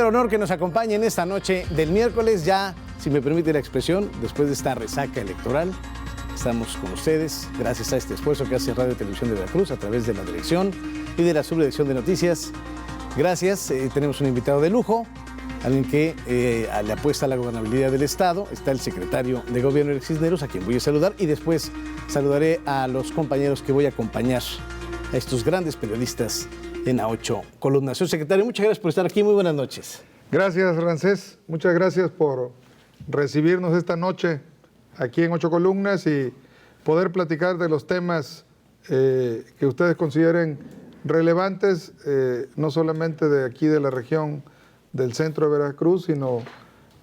verdadero honor que nos acompañe en esta noche del miércoles, ya, si me permite la expresión, después de esta resaca electoral. Estamos con ustedes gracias a este esfuerzo que hace Radio y Televisión de Veracruz a través de la dirección y de la subdirección de noticias. Gracias, tenemos un invitado de lujo, alguien que le apuesta a la gobernabilidad del Estado. Está el secretario de Gobierno, Eric Cisneros, a quien voy a saludar, y después saludaré a los compañeros que voy a acompañar, a estos grandes periodistas en A8 Columnas. Señor secretario, muchas gracias por estar aquí, muy buenas noches. Gracias, Ramsés, muchas gracias por recibirnos esta noche aquí en 8 Columnas y poder platicar de los temas que ustedes consideren relevantes, no solamente de aquí de la región del centro de Veracruz, sino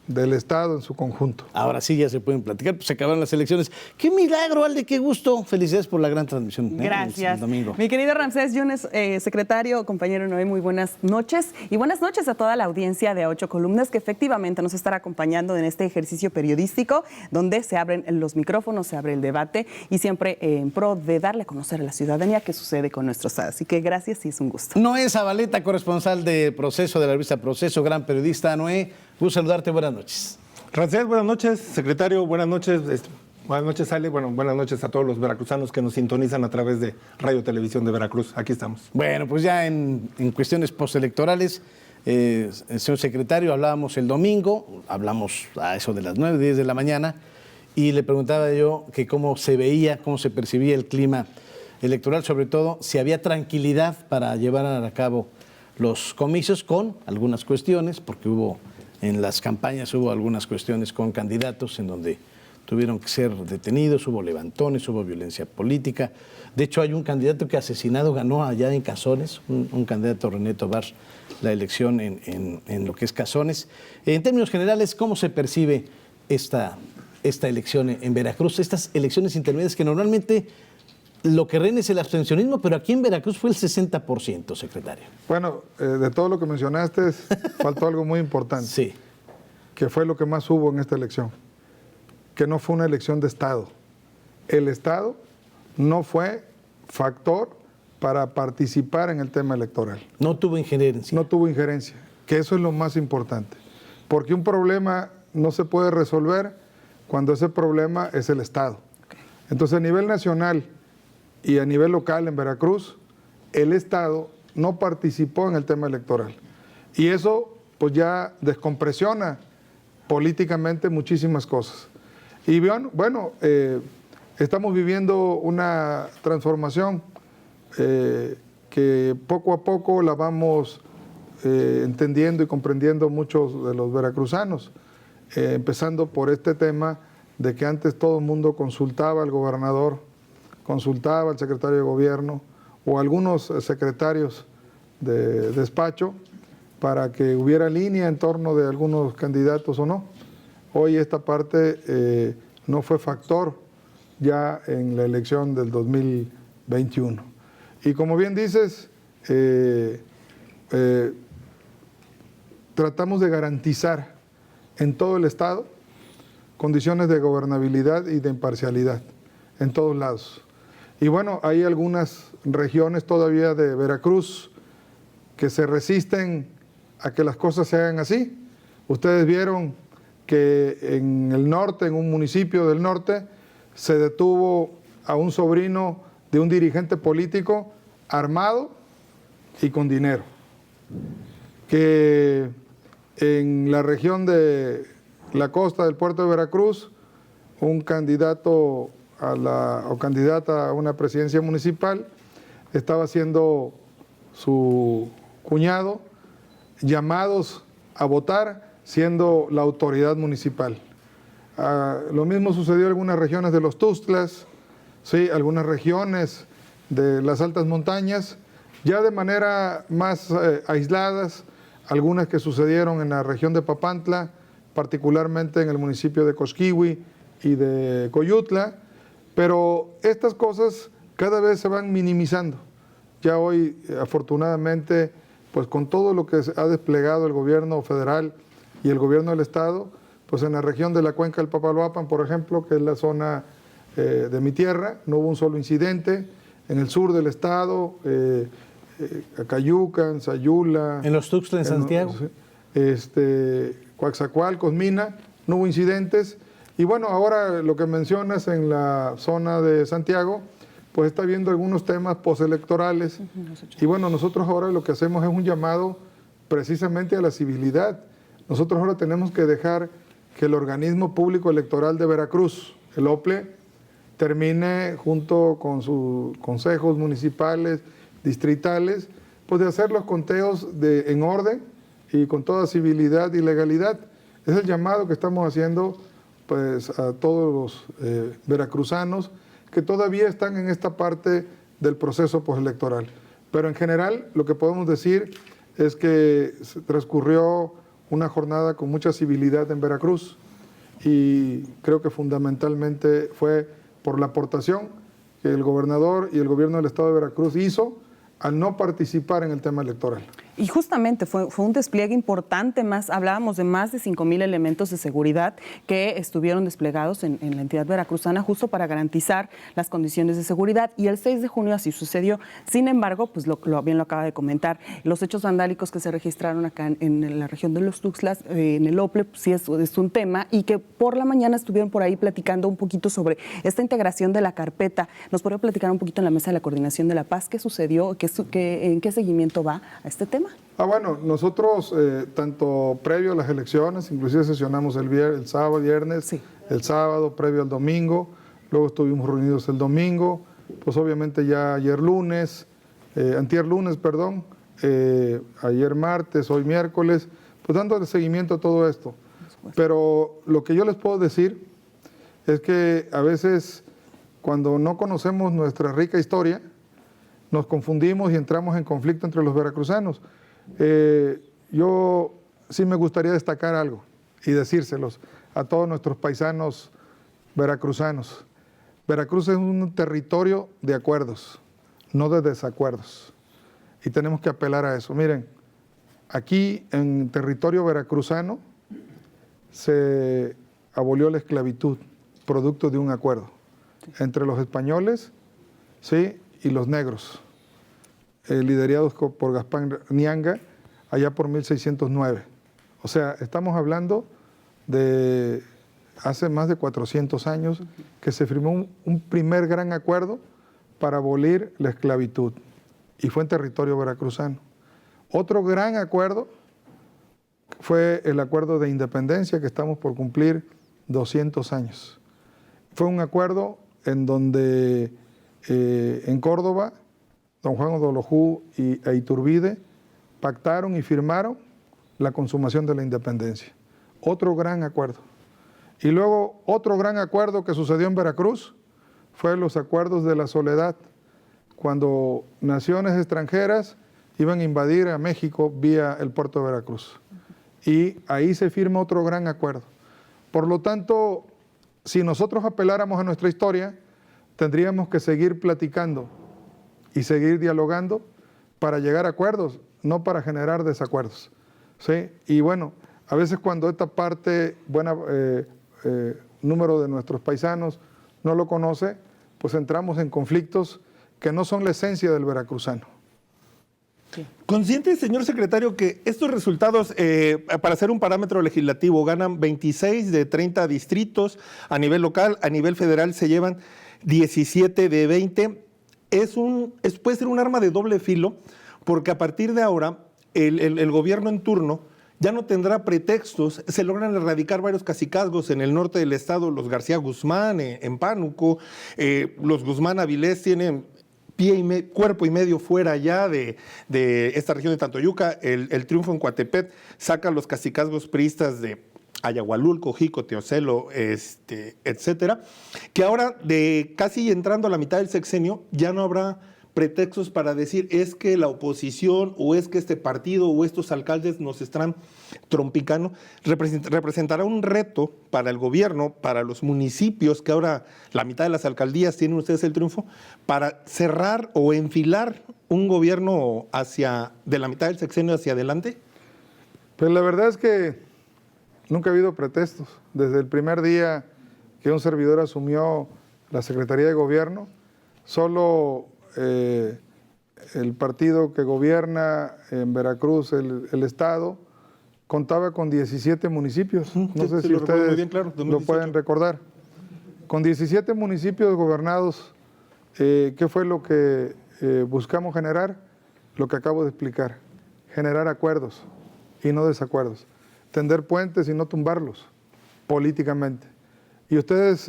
del Estado en su conjunto. Ahora sí ya se pueden platicar, pues se acabaron las elecciones. ¡Qué milagro, Alde! ¡Qué gusto! Felicidades por la gran transmisión. Gracias. El domingo. Mi querido Ramsés Yunes, secretario, compañero Noé, muy buenas noches. Y buenas noches a toda la audiencia de A8 Columnas que efectivamente nos estará acompañando en este ejercicio periodístico donde se abren los micrófonos, se abre el debate y siempre en pro de darle a conocer a la ciudadanía qué sucede con nuestro Estado. Así que gracias y es un gusto. Noé Zabaleta, corresponsal de Proceso, de la revista Proceso, gran periodista. Noé, gusto saludarte, buenas noches. Ramsés, buenas noches. Secretario, buenas noches. Buenas noches, Ale. Bueno, buenas noches a todos los veracruzanos que nos sintonizan a través de Radio Televisión de Veracruz. Aquí estamos. Bueno, pues ya en cuestiones postelectorales, señor secretario, hablábamos el domingo, hablamos a eso de las 9, 10 de la mañana, y le preguntaba yo que cómo se veía, cómo se percibía el clima electoral, sobre todo si había tranquilidad para llevar a cabo los comicios, con algunas cuestiones, porque en las campañas hubo algunas cuestiones con candidatos en donde tuvieron que ser detenidos, hubo levantones, hubo violencia política. De hecho, hay un candidato que asesinado ganó allá en Cazones, un candidato, René Tobar, la elección en lo que es Cazones. En términos generales, ¿cómo se percibe esta elección en Veracruz? Estas elecciones intermedias que normalmente lo que reina es el abstencionismo, pero aquí en Veracruz fue el 60%, secretario. Bueno, de todo lo que mencionaste, faltó algo muy importante. Sí. Que fue lo que más hubo en esta elección. Que no fue una elección de Estado. El Estado no fue factor para participar en el tema electoral. No tuvo injerencia. No tuvo injerencia, que eso es lo más importante. Porque un problema no se puede resolver cuando ese problema es el Estado. Okay. Entonces, a nivel nacional y a nivel local en Veracruz, el Estado no participó en el tema electoral. Y eso pues ya descompresiona políticamente muchísimas cosas. Y bueno, estamos viviendo una transformación que poco a poco la vamos entendiendo y comprendiendo muchos de los veracruzanos, empezando por este tema de que antes todo el mundo consultaba al gobernador, consultaba al secretario de gobierno o algunos secretarios de despacho para que hubiera línea en torno de algunos candidatos o no. Hoy esta parte no fue factor ya en la elección del 2021. Y como bien dices, tratamos de garantizar en todo el Estado condiciones de gobernabilidad y de imparcialidad en todos lados. Y bueno, hay algunas regiones todavía de Veracruz que se resisten a que las cosas se hagan así. Ustedes vieron que en el norte, en un municipio del norte, se detuvo a un sobrino de un dirigente político armado y con dinero. Que en la región de la costa del puerto de Veracruz, un candidato o candidata a una presidencia municipal estaba haciendo su cuñado llamados a votar siendo la autoridad municipal. Lo mismo sucedió en algunas regiones de los Tuxtlas, sí, algunas regiones de las altas montañas, ya de manera más aisladas, algunas que sucedieron en la región de Papantla, particularmente en el municipio de Cosquihui y de Coyutla, pero estas cosas cada vez se van minimizando. Ya hoy, afortunadamente, pues con todo lo que ha desplegado el gobierno federal y el gobierno del Estado, pues en la región de la cuenca del Papaloapan, por ejemplo, que es la zona de mi tierra, no hubo un solo incidente. En el sur del Estado, Acayucan, Sayula. ¿En los Tuxtlas, en Santiago? Coaxacualcos, Mina, no hubo incidentes. Y bueno, ahora lo que mencionas en la zona de Santiago, pues está habiendo algunos temas postelectorales. Y bueno, nosotros ahora lo que hacemos es un llamado precisamente a la civilidad. Nosotros ahora tenemos que dejar que el organismo público electoral de Veracruz, el OPLE, termine junto con sus consejos municipales, distritales, pues de hacer los conteos en orden y con toda civilidad y legalidad. Es el llamado que estamos haciendo pues, a todos los veracruzanos que todavía están en esta parte del proceso postelectoral. Pero en general lo que podemos decir es que transcurrió una jornada con mucha civilidad en Veracruz y creo que fundamentalmente fue por la aportación que el gobernador y el gobierno del estado de Veracruz hizo al no participar en el tema electoral. Y justamente fue un despliegue importante, hablábamos de más de 5,000 elementos de seguridad que estuvieron desplegados en la entidad veracruzana justo para garantizar las condiciones de seguridad, y el 6 de junio así sucedió. Sin embargo, pues bien lo acaba de comentar, los hechos vandálicos que se registraron acá en la región de los Tuxtlas, en el OPLE, pues sí es un tema, y que por la mañana estuvieron por ahí platicando un poquito sobre esta integración de la carpeta. ¿Nos podría platicar un poquito en la mesa de la coordinación de la paz qué sucedió, en qué seguimiento va a este tema? Bueno, nosotros, tanto previo a las elecciones, inclusive sesionamos el sábado, viernes, sí, el sábado, previo al domingo, luego estuvimos reunidos el domingo, pues obviamente ya ayer lunes, antier lunes, perdón, ayer martes, hoy miércoles, pues dándole seguimiento a todo esto. Pero lo que yo les puedo decir es que a veces cuando no conocemos nuestra rica historia, nos confundimos y entramos en conflicto entre los veracruzanos. Yo sí me gustaría destacar algo y decírselos a todos nuestros paisanos veracruzanos. Veracruz es un territorio de acuerdos, no de desacuerdos. Y tenemos que apelar a eso. Miren, aquí en territorio veracruzano se abolió la esclavitud, producto de un acuerdo entre los españoles, ¿sí?, y los negros, liderados por Gaspar Nianga, allá por 1609. O sea, estamos hablando de hace más de 400 años que se firmó un primer gran acuerdo para abolir la esclavitud, y fue en territorio veracruzano. Otro gran acuerdo fue el acuerdo de independencia, que estamos por cumplir 200 años. Fue un acuerdo en donde en Córdoba, don Juan Odolojú e Iturbide pactaron y firmaron la consumación de la independencia. Otro gran acuerdo. Y luego otro gran acuerdo que sucedió en Veracruz fue los acuerdos de la Soledad, cuando naciones extranjeras iban a invadir a México vía el puerto de Veracruz. Y ahí se firma otro gran acuerdo. Por lo tanto, si nosotros apeláramos a nuestra historia, tendríamos que seguir platicando y seguir dialogando para llegar a acuerdos, no para generar desacuerdos, ¿sí? Y bueno, a veces cuando esta parte, número de nuestros paisanos no lo conoce, pues entramos en conflictos que no son la esencia del veracruzano. Sí. ¿Consciente, señor secretario, que estos resultados, para ser un parámetro legislativo, ganan 26 de 30 distritos a nivel local, a nivel federal se llevan 17 de 20? Puede ser un arma de doble filo, porque a partir de ahora el gobierno en turno ya no tendrá pretextos. Se logran erradicar varios cacicazgos en el norte del estado, los García Guzmán en Pánuco, los Guzmán Avilés tienen cuerpo y medio fuera ya de esta región de Tantoyuca. El triunfo en Coatepec saca los cacicazgos priistas de Ayahualulco, Jico, Teocelo, etcétera, que ahora, de casi entrando a la mitad del sexenio, ya no habrá pretextos para decir es que la oposición o es que este partido o estos alcaldes nos están trompicando. Representará un reto para el gobierno, para los municipios, que ahora la mitad de las alcaldías tienen ustedes el triunfo, para cerrar o enfilar un gobierno de la mitad del sexenio hacia adelante. Pues la verdad es que nunca ha habido pretextos. Desde el primer día que un servidor asumió la Secretaría de Gobierno, solo el partido que gobierna en Veracruz, el Estado, contaba con 17 municipios. No Sí, sé sí, si lo recuerdo ustedes muy bien, claro, 2018. lo pueden recordar. Con 17 municipios gobernados, ¿qué fue lo que buscamos generar? Lo que acabo de explicar, generar acuerdos y no desacuerdos, tender puentes y no tumbarlos políticamente. Y ustedes,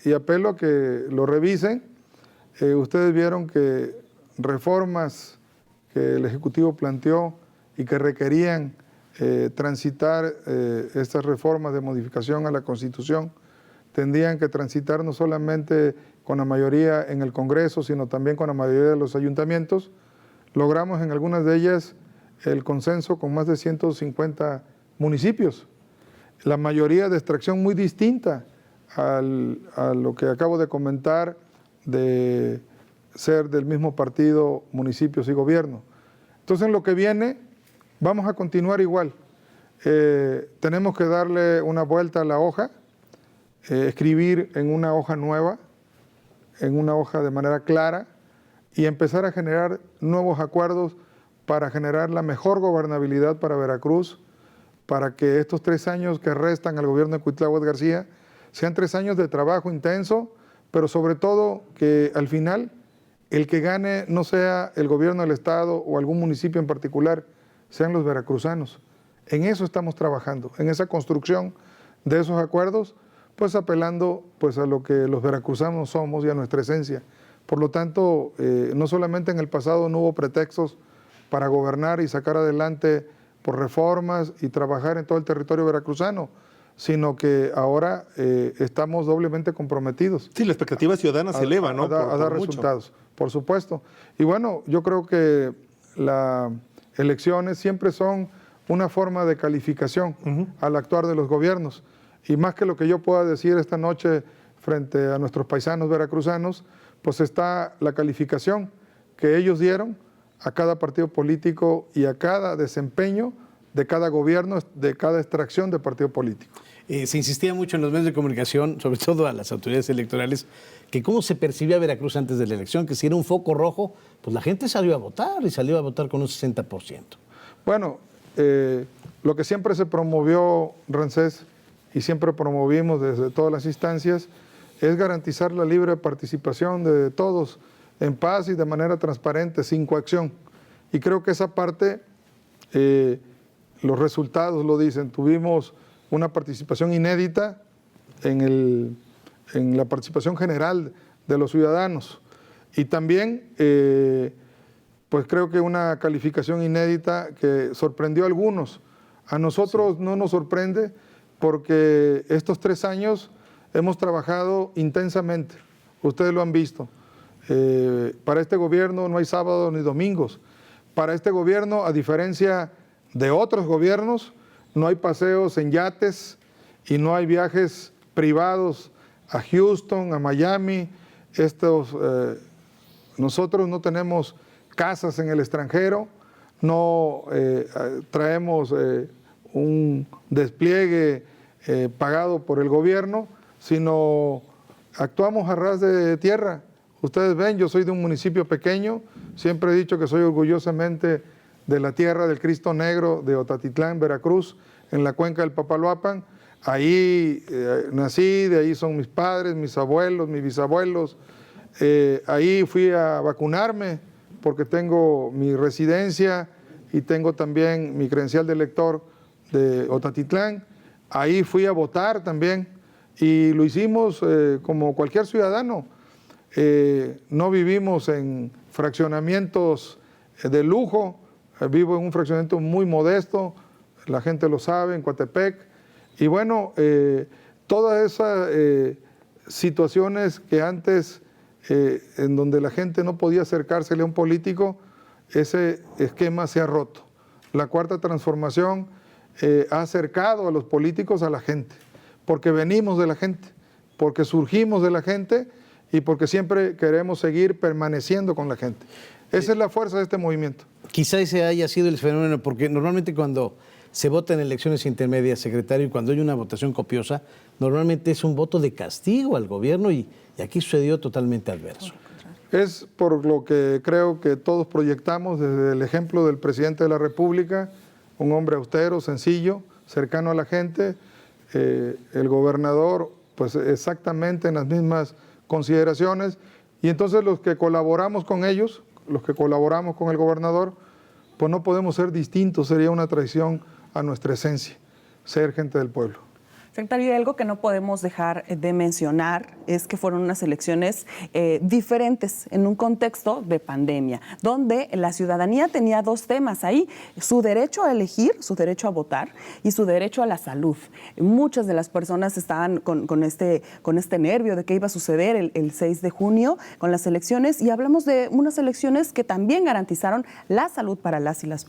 y apelo a que lo revisen, ustedes vieron que reformas que el Ejecutivo planteó y que requerían transitar estas reformas de modificación a la Constitución, tendrían que transitar no solamente con la mayoría en el Congreso, sino también con la mayoría de los ayuntamientos. Logramos en algunas de ellas el consenso con más de 150 municipios, la mayoría de extracción muy distinta a lo que acabo de comentar de ser del mismo partido, municipios y gobierno. Entonces, en lo que viene, vamos a continuar igual. Tenemos que darle una vuelta a la hoja, escribir en una hoja nueva, en una hoja de manera clara y empezar a generar nuevos acuerdos para generar la mejor gobernabilidad para Veracruz, para que estos 3 años que restan al gobierno de Cuitláhuac García sean 3 años de trabajo intenso, pero sobre todo que al final el que gane no sea el gobierno del Estado o algún municipio en particular, sean los veracruzanos. En eso estamos trabajando, en esa construcción de esos acuerdos, pues apelando pues a lo que los veracruzanos somos y a nuestra esencia. Por lo tanto, no solamente en el pasado no hubo pretextos para gobernar y sacar adelante por reformas y trabajar en todo el territorio veracruzano, sino que ahora estamos doblemente comprometidos. Sí, la expectativa ciudadana se eleva, ¿no? A dar mucho. resultados, por supuesto. Y bueno, yo creo que las elecciones siempre son una forma de calificación al actuar de los gobiernos. Y más que lo que yo pueda decir esta noche frente a nuestros paisanos veracruzanos, pues está la calificación que ellos dieron a cada partido político y a cada desempeño de cada gobierno, de cada extracción de partido político. Se insistía mucho en los medios de comunicación, sobre todo a las autoridades electorales, que cómo se percibía Veracruz antes de la elección, que si era un foco rojo, pues la gente salió a votar y salió a votar con un 60%. Bueno, lo que siempre se promovió, Ramsés, y siempre promovimos desde todas las instancias, es garantizar la libre participación de todos en paz y de manera transparente, sin coacción. Y creo que esa parte, los resultados lo dicen. Tuvimos una participación inédita en la participación general de los ciudadanos. Y también, pues creo que una calificación inédita que sorprendió a algunos. A nosotros no nos sorprende porque estos 3 años hemos trabajado intensamente. Ustedes lo han visto. Para este gobierno no hay sábados ni domingos. Para este gobierno, a diferencia de otros gobiernos, no hay paseos en yates y no hay viajes privados a Houston, a Miami. Nosotros no tenemos casas en el extranjero, no traemos un despliegue pagado por el gobierno, sino actuamos a ras de tierra. Ustedes ven, yo soy de un municipio pequeño, siempre he dicho que soy orgullosamente de la tierra del Cristo Negro de Otatitlán, Veracruz, en la cuenca del Papaloapan. Ahí nací, de ahí son mis padres, mis abuelos, mis bisabuelos. Ahí fui a vacunarme porque tengo mi residencia y tengo también mi credencial de elector de Otatitlán. Ahí fui a votar también y lo hicimos como cualquier ciudadano. No vivimos en fraccionamientos de lujo, vivo en un fraccionamiento muy modesto, la gente lo sabe, en Coatepec. Y bueno, todas esas situaciones que antes, en donde la gente no podía acercársele a un político, ese esquema se ha roto. La Cuarta Transformación ha acercado a los políticos a la gente, porque venimos de la gente, porque surgimos de la gente y porque siempre queremos seguir permaneciendo con la gente. Esa es la fuerza de este movimiento. Quizá ese haya sido el fenómeno, porque normalmente cuando se vota en elecciones intermedias, secretario, y cuando hay una votación copiosa, normalmente es un voto de castigo al gobierno y aquí sucedió totalmente adverso. Es por lo que creo que todos proyectamos desde el ejemplo del presidente de la República, un hombre austero, sencillo, cercano a la gente. El gobernador, pues exactamente en las mismas consideraciones. Y entonces los que colaboramos con ellos, los que colaboramos con el gobernador, pues no podemos ser distintos, sería una traición a nuestra esencia, ser gente del pueblo. Secretario, y algo que no podemos dejar de mencionar es que fueron unas elecciones diferentes en un contexto de pandemia, donde la ciudadanía tenía dos temas ahí: su derecho a elegir, su derecho a votar y su derecho a la salud. Muchas de las personas estaban con este nervio de qué iba a suceder el 6 de junio con las elecciones, y hablamos de unas elecciones que también garantizaron la salud para las y los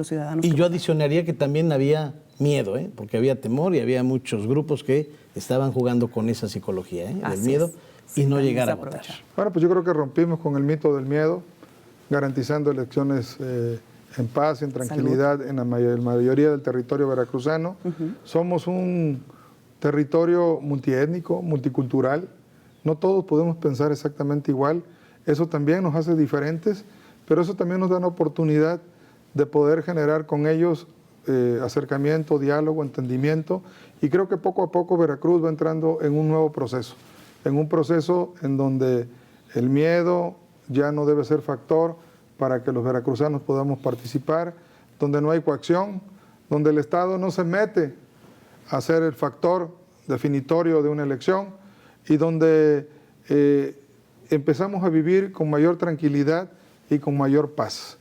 ciudadanos. Y yo adicionaría que también había miedo, porque había temor y había muchos grupos que estaban jugando con esa psicología del miedo y no llegar a votar. Bueno, pues yo creo que rompimos con el mito del miedo, garantizando elecciones en paz, en tranquilidad, en la mayoría del territorio veracruzano. Somos un territorio multiétnico, multicultural. No todos podemos pensar exactamente igual. Eso también nos hace diferentes, pero eso también nos da la oportunidad de poder generar con ellos acercamiento, diálogo, entendimiento, y creo que poco a poco Veracruz va entrando en un nuevo proceso, en un proceso en donde el miedo ya no debe ser factor para que los veracruzanos podamos participar, donde no hay coacción, donde el Estado no se mete a ser el factor definitorio de una elección, y donde empezamos a vivir con mayor tranquilidad y con mayor paz.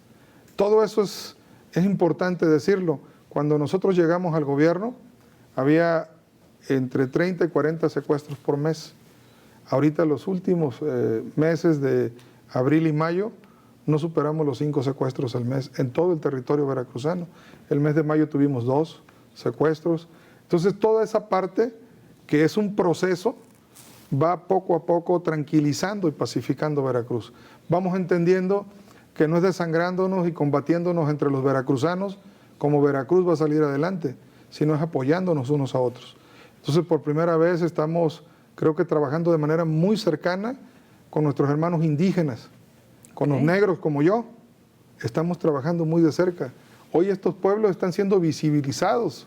Todo eso es importante decirlo. Cuando nosotros llegamos al gobierno, había entre 30 y 40 secuestros por mes. Ahorita los últimos meses de abril y mayo no superamos los 5 secuestros al mes en todo el territorio veracruzano. El mes de mayo tuvimos 2 secuestros. Entonces toda esa parte, que es un proceso, va poco a poco tranquilizando y pacificando Veracruz. Vamos entendiendo que no es desangrándonos y combatiéndonos entre los veracruzanos como Veracruz va a salir adelante, sino es apoyándonos unos a otros. Entonces, por primera vez estamos, creo que trabajando de manera muy cercana con nuestros hermanos indígenas, con los negros como yo. Estamos trabajando muy de cerca. Hoy estos pueblos están siendo visibilizados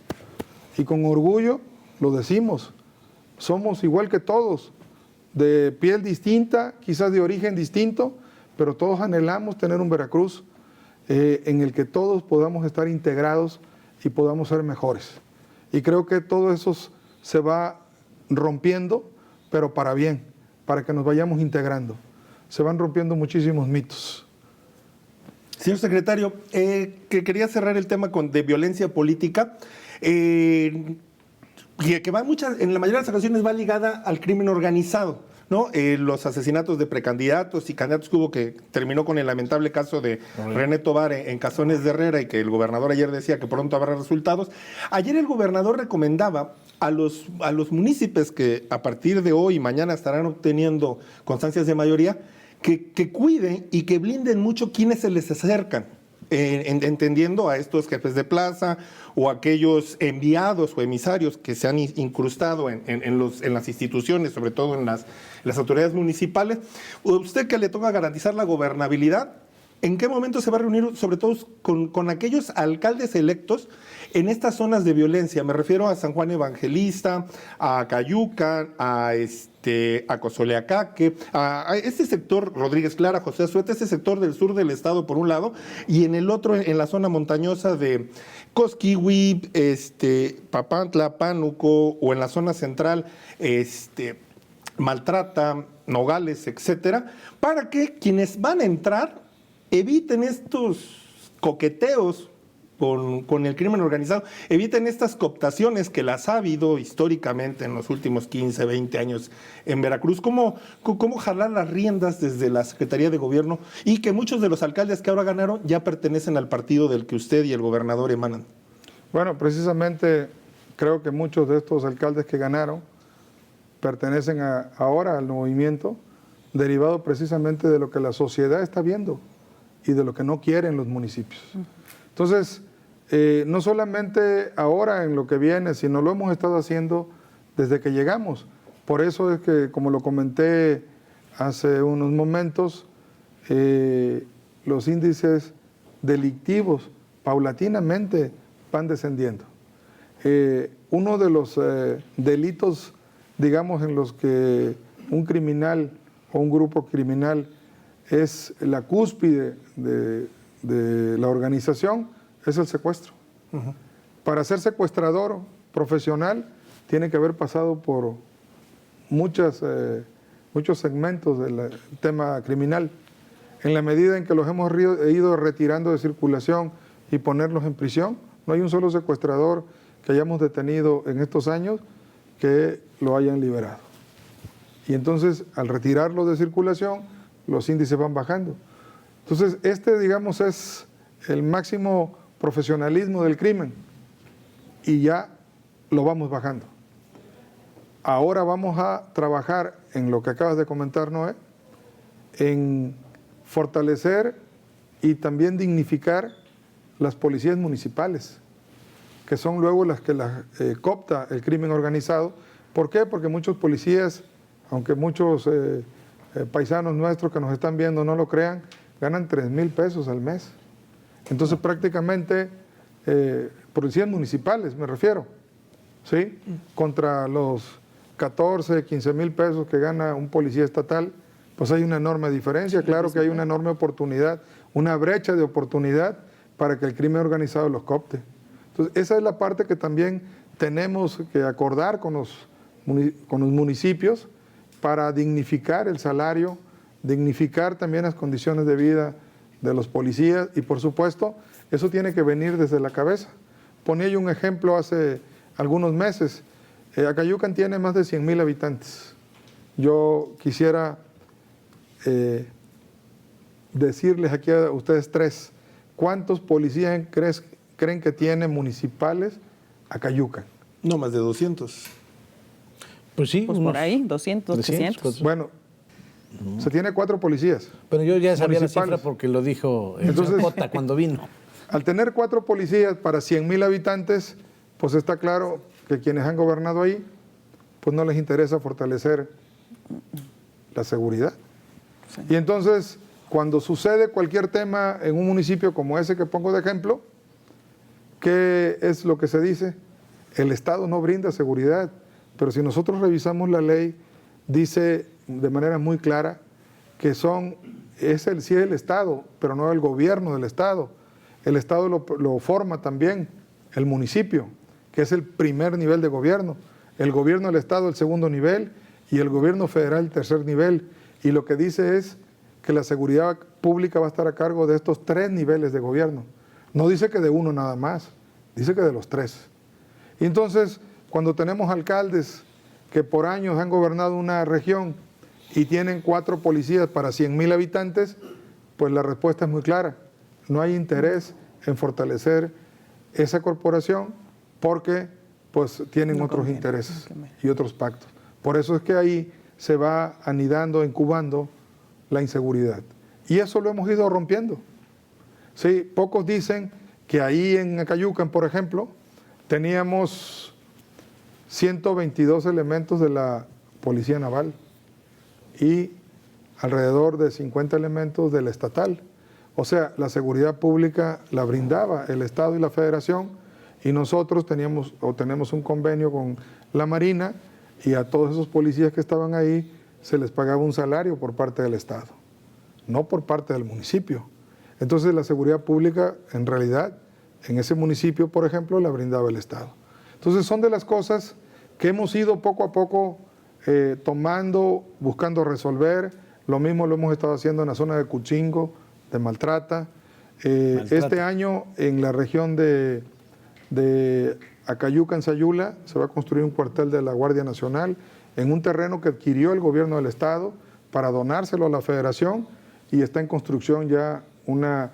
y con orgullo lo decimos. Somos igual que todos, de piel distinta, quizás de origen distinto, pero todos anhelamos tener un Veracruz en el que todos podamos estar integrados y podamos ser mejores. Y creo que todo eso se va rompiendo, pero para bien, para que nos vayamos integrando. Se van rompiendo muchísimos mitos. Señor secretario, que quería cerrar el tema de violencia política, que va en la mayoría de las ocasiones va ligada al crimen organizado, ¿no? Los asesinatos de precandidatos y candidatos que hubo, que terminó con el lamentable caso de René Tobar en Cazones de Herrera, y que el gobernador ayer decía que pronto habrá resultados. Ayer el gobernador recomendaba a los municipios que a partir de hoy y mañana estarán obteniendo constancias de mayoría, que cuiden y que blinden mucho quienes se les acercan, entendiendo a estos jefes de plaza o aquellos enviados o emisarios que se han incrustado en las instituciones, sobre todo en las autoridades municipales. Usted, que le toca garantizar la gobernabilidad, ¿en qué momento se va a reunir sobre todo con aquellos alcaldes electos en estas zonas de violencia? Me refiero a San Juan Evangelista, a Cayuca, a Cozoleacaque, a este sector, Rodríguez Clara, José Azueta, este sector del sur del estado por un lado, y en el otro, en la zona montañosa de Cosquihui, Papantla, Pánuco, o en la zona central, Maltrata, Nogales, etcétera, para que quienes van a entrar eviten estos coqueteos con el crimen organizado, eviten estas cooptaciones que las ha habido históricamente en los últimos 15, 20 años en Veracruz. ¿Cómo jalar las riendas desde la Secretaría de Gobierno, y que muchos de los alcaldes que ahora ganaron ya pertenecen al partido del que usted y el gobernador emanan? Bueno, precisamente creo que muchos de estos alcaldes que ganaron pertenecen ahora al movimiento, derivado precisamente de lo que la sociedad está viendo y de lo que no quieren los municipios. Entonces, no solamente ahora en lo que viene, sino lo hemos estado haciendo desde que llegamos. Por eso es que, como lo comenté hace unos momentos, los índices delictivos paulatinamente van descendiendo. Uno de los delitos, digamos, en los que un criminal o un grupo criminal es la cúspide de la organización, es el secuestro. Para ser secuestrador profesional, tiene que haber pasado por muchos segmentos del tema criminal. En la medida en que los hemos ido retirando de circulación y ponerlos en prisión, no hay un solo secuestrador que hayamos detenido en estos años que lo hayan liberado. Y entonces, al retirarlo de circulación, los índices van bajando. Entonces, digamos, es el máximo profesionalismo del crimen y ya lo vamos bajando. Ahora vamos a trabajar en lo que acabas de comentar, Noé, en fortalecer y también dignificar las policías municipales, que son luego las que coopta el crimen organizado. ¿Por qué? Porque muchos policías, aunque muchos paisanos nuestros que nos están viendo no lo crean, ganan 3,000 pesos al mes. Entonces prácticamente, policías municipales me refiero, ¿sí? Contra los 14, 15,000 pesos que gana un policía estatal, pues hay una enorme diferencia. Claro que hay una enorme oportunidad, una brecha de oportunidad para que el crimen organizado los coopte. Entonces esa es la parte que también tenemos que acordar con los municipios para dignificar el salario, dignificar también las condiciones de vida de los policías y por supuesto eso tiene que venir desde la cabeza. Ponía yo un ejemplo hace algunos meses. Acayucan tiene más de 100,000 habitantes. Yo quisiera decirles aquí a ustedes tres, ¿cuántos policías creen que tiene municipales Acayucan? No, más de 200. Pues sí, Pues por ahí, 200, 300. Bueno, se tiene 4 policías. Pero yo ya sabía la municipales. cifra porque lo dijo el Entonces, Chapota cuando vino. Al tener 4 policías para 100,000 habitantes, pues está claro que quienes han gobernado ahí, pues no les interesa fortalecer la seguridad. Sí. Y entonces, cuando sucede cualquier tema en un municipio como ese que pongo de ejemplo, ¿qué es lo que se dice? El Estado no brinda seguridad, pero si nosotros revisamos la ley, dice de manera muy clara que sí es el Estado, pero no el gobierno del Estado. El Estado lo forma también el municipio, que es el primer nivel de gobierno. El gobierno del Estado el segundo nivel y el gobierno federal el tercer nivel. Y lo que dice es que la seguridad pública va a estar a cargo de estos 3 niveles de gobierno. No dice que de uno nada más, dice que de los 3. Y entonces, cuando tenemos alcaldes que por años han gobernado una región y tienen 4 policías para 100,000 habitantes, pues la respuesta es muy clara. No hay interés en fortalecer esa corporación porque pues tienen otros intereses y otros pactos. Por eso es que ahí se va anidando, incubando la inseguridad. Y eso lo hemos ido rompiendo. Sí, pocos dicen que ahí en Acayucan, por ejemplo, teníamos 122 elementos de la Policía Naval y alrededor de 50 elementos de la estatal. O sea, la seguridad pública la brindaba el Estado y la Federación y nosotros tenemos un convenio con la Marina y a todos esos policías que estaban ahí se les pagaba un salario por parte del Estado, no por parte del municipio. Entonces la seguridad pública en realidad en ese municipio, por ejemplo, la brindaba el Estado. Entonces son de las cosas que hemos ido poco a poco tomando, buscando resolver. Lo mismo lo hemos estado haciendo en la zona de Cuchingo, de Maltrata. Este año en la región de Acayucan, Sayula, se va a construir un cuartel de la Guardia Nacional en un terreno que adquirió el gobierno del Estado para donárselo a la Federación y está en construcción ya unas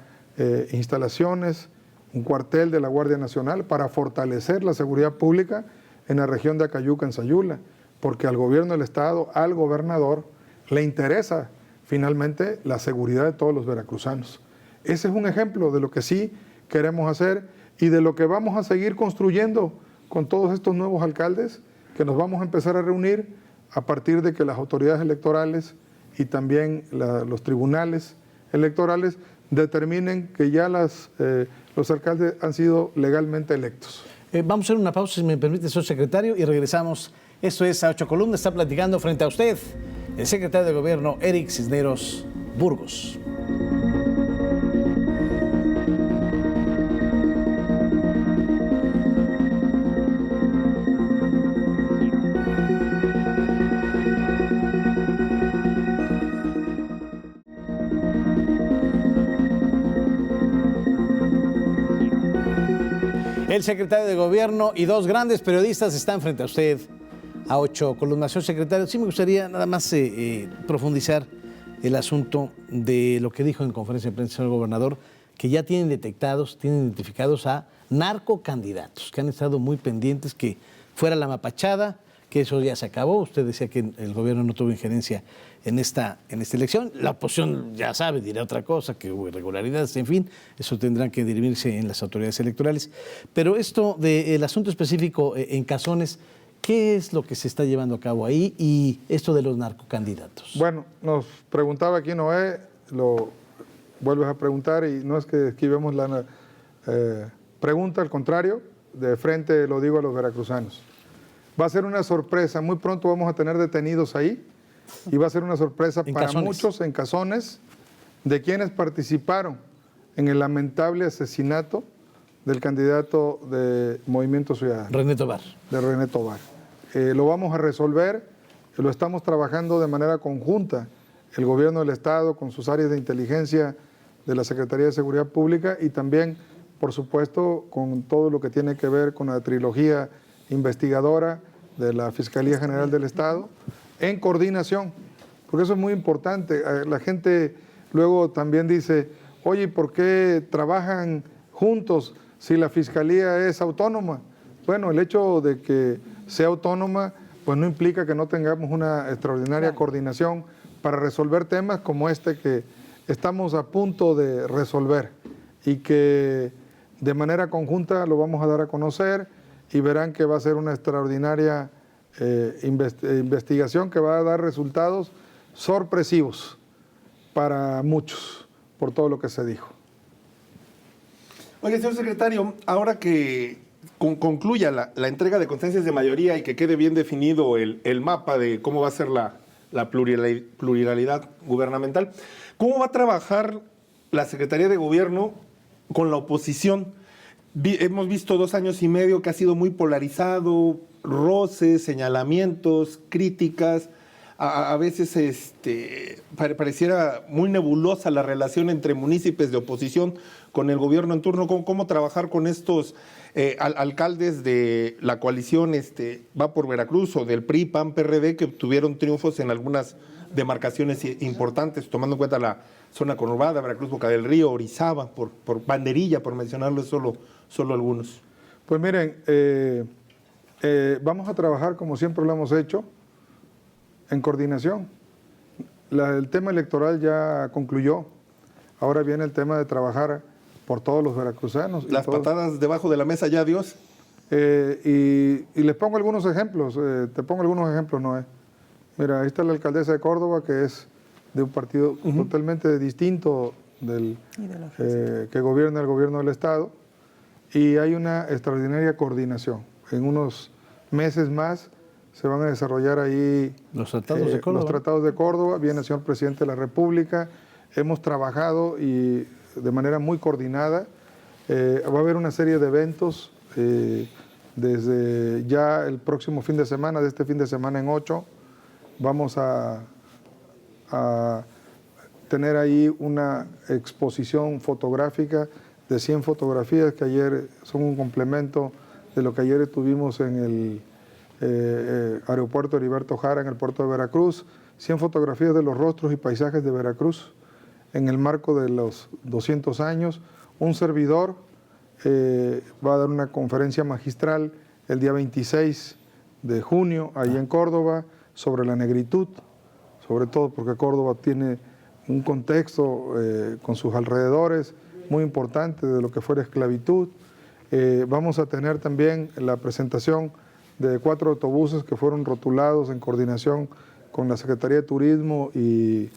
instalaciones, un cuartel de la Guardia Nacional para fortalecer la seguridad pública en la región de Acayucan, Sayula, porque al gobierno del Estado, al gobernador, le interesa finalmente la seguridad de todos los veracruzanos. Ese es un ejemplo de lo que sí queremos hacer y de lo que vamos a seguir construyendo con todos estos nuevos alcaldes, que nos vamos a empezar a reunir a partir de que las autoridades electorales y también los tribunales electorales determinen que ya los alcaldes han sido legalmente electos. Vamos a hacer una pausa, si me permite, señor secretario, y regresamos. Esto es A Ocho Columnas, está platicando frente a usted el secretario de Gobierno, Eric Cisneros Burgos. El secretario de Gobierno y dos grandes periodistas están frente a usted a Ocho Columnas. Señor secretario, sí me gustaría nada más profundizar el asunto de lo que dijo en conferencia de prensa el señor gobernador, que ya tienen detectados, tienen identificados a narcocandidatos, que han estado muy pendientes que fuera la mapachada, que eso ya se acabó. Usted decía que el gobierno no tuvo injerencia en esta elección. La oposición, ya sabe, dirá otra cosa, que hubo irregularidades, en fin, eso tendrán que dirimirse en las autoridades electorales. Pero esto del asunto específico en Cazones, ¿qué es lo que se está llevando a cabo ahí y esto de los narcocandidatos? Bueno, nos preguntaba aquí Noé, lo vuelves a preguntar y no es que esquivemos la pregunta, al contrario, de frente lo digo a los veracruzanos. Va a ser una sorpresa, muy pronto vamos a tener detenidos ahí y va a ser una sorpresa para Cazones. muchos en Cazones de quienes participaron en el lamentable asesinato del candidato de Movimiento Ciudadano, René Tobar. de René Tobar. Lo vamos a resolver, lo estamos trabajando de manera conjunta, el gobierno del Estado con sus áreas de inteligencia de la Secretaría de Seguridad Pública y también, por supuesto, con todo lo que tiene que ver con la trilogía investigadora de la Fiscalía General del Estado, en coordinación, porque eso es muy importante. La gente luego también dice, oye, ¿por qué trabajan juntos si la Fiscalía es autónoma? Bueno, el hecho de que sea autónoma, pues no implica que no tengamos una extraordinaria coordinación para resolver temas como este que estamos a punto de resolver y que de manera conjunta lo vamos a dar a conocer y verán que va a ser una extraordinaria investigación que va a dar resultados sorpresivos para muchos por todo lo que se dijo. Oye, señor secretario, ahora que concluya la entrega de constancias de mayoría y que quede bien definido el mapa de cómo va a ser la pluralidad gubernamental, ¿cómo va a trabajar la Secretaría de Gobierno con la oposición? Hemos visto 2 años y medio que ha sido muy polarizado, roces, señalamientos, críticas. A veces pareciera muy nebulosa la relación entre municipios de oposición con el gobierno en turno. ¿Cómo trabajar con estos alcaldes de la coalición Va por Veracruz o del PRI, PAN, PRD, que obtuvieron triunfos en algunas demarcaciones importantes, tomando en cuenta la zona conurbada, Veracruz, Boca del Río, Orizaba, por Banderilla, por mencionarlo solo algunos? Pues miren, vamos a trabajar como siempre lo hemos hecho, en coordinación. El tema electoral ya concluyó, ahora viene el tema de trabajar por todos los veracruzanos. Las patadas debajo de la mesa, ya Dios. Y les pongo algunos ejemplos, te pongo algunos ejemplos, Noé. Mira, ahí está la alcaldesa de Córdoba, que es de un partido totalmente distinto del que gobierna el gobierno del Estado, y hay una extraordinaria coordinación. En unos meses más se van a desarrollar ahí Los tratados de Córdoba. los tratados de Córdoba. Viene el señor presidente de la República. Hemos trabajado y de manera muy coordinada. Va a haber una serie de eventos desde ya el próximo fin de semana, de este fin de semana en 8. Vamos a tener ahí una exposición fotográfica de 100 fotografías que ayer son un complemento de lo que ayer tuvimos en el aeropuerto Heriberto Jara, en el puerto de Veracruz. 100 fotografías de los rostros y paisajes de Veracruz en el marco de los 200 años. Un servidor va a dar una conferencia magistral el día 26 de junio, ahí en Córdoba, sobre la negritud, sobre todo porque Córdoba tiene un contexto con sus alrededores muy importante de lo que fue la esclavitud. Vamos a tener también la presentación de 4 autobuses que fueron rotulados en coordinación con la Secretaría de Turismo y